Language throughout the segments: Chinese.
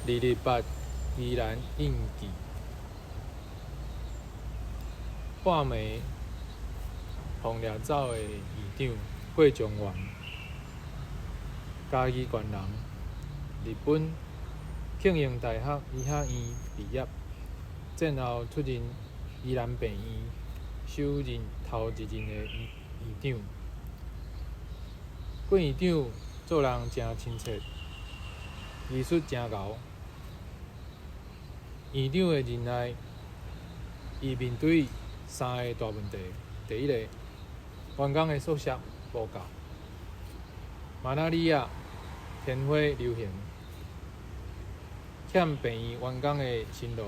228宜兰应记，半暝互掠走的议长郭忠元，嘉义县人，日本庆应大学医学院毕业，战后出任宜兰病院首任头一任的院长。郭院长做人诚亲切，医术诚厚。院长的任内，伊面对3个大问题：第一个，员工的宿舍无够；马拉利亚、天花流行，欠病院员工的辛劳。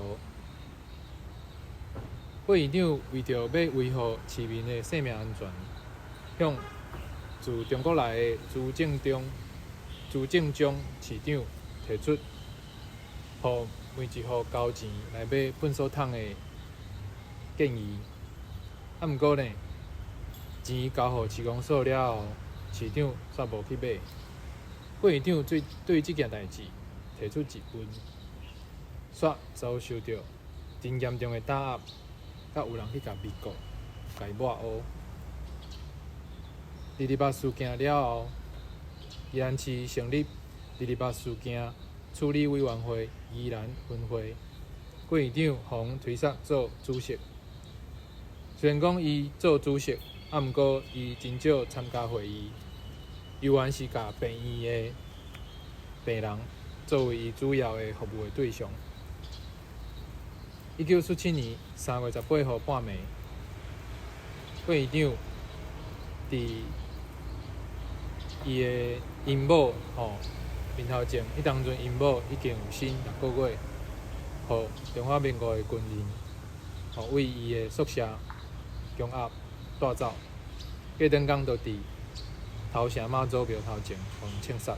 郭院长为着要维护市民的生命安全，向自中国来的朱正中市长提出，予每一户交钱来买粪扫桶的建议。毋过呢，钱交予市公所了后，市长煞无去买。郭院长对这件代志提出质问，煞遭受到真严重的打压，甲有人去甲美国甲伊抹黑。228事件了后，宜兰市成立228事件处理委员会宜兰分会，郭院长互推选做主席。虽然讲伊做主席，毋过伊真少参加会议，犹原是甲病院的病人作为伊主要的服务的对象。1947年3月18号半暝，郭院长伫伊的因某面头前，迄当阵因某已经有生6个月，互中华民国的军人为伊的宿舍强压带走，隔顿天就伫头城妈祖庙头前互因枪杀，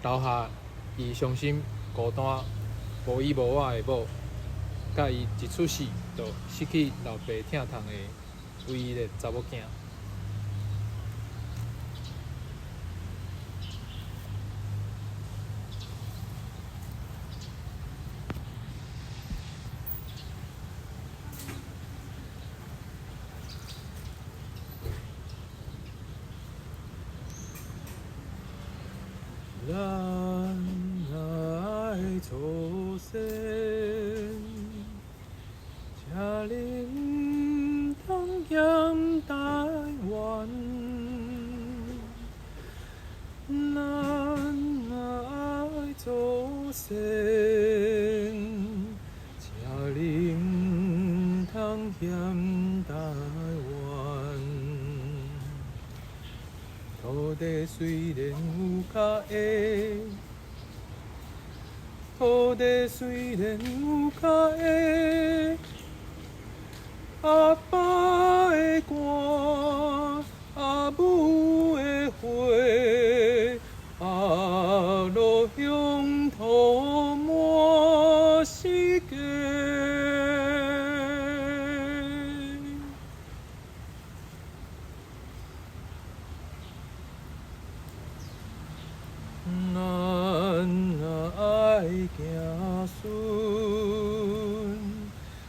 留下伊伤心孤单、无依无靠的某，甲伊一出世就失去老爸疼痛的唯一的查某囝。咱来祖先，车轮通向台湾。咱来祖先，车轮通向台湾。土地虽然有脚会，土地虽然有脚会，阿爸的汗，阿母的血，阿路乡土满世界。行顺，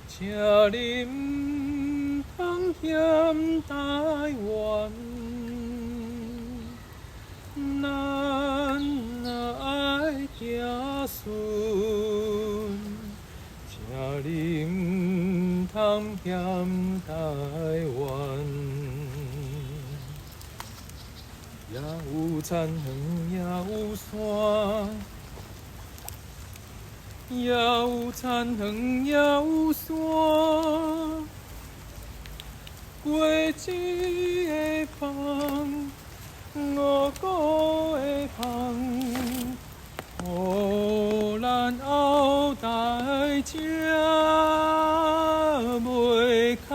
请您通险台湾。咱爱行顺，请您通险台湾。也有田园，也有山。也有田园，也有山，过节的香，五谷的香，予咱后代食袂空。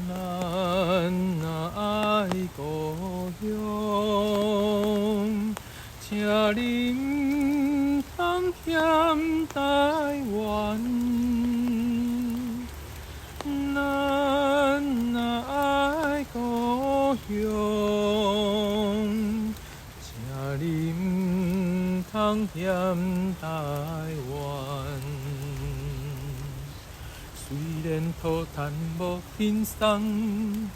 咱爱故乡，请您通险台湾。咱雄，请你唔通嫌台湾。虽然土坛无轻松，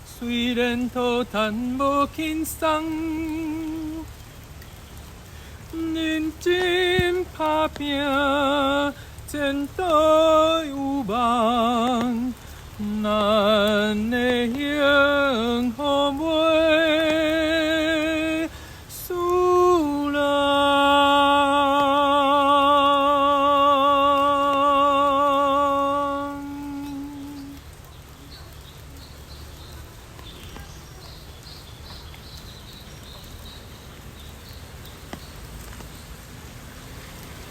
虽然土坛无轻松，认真打拼，前途有望，咱的幸福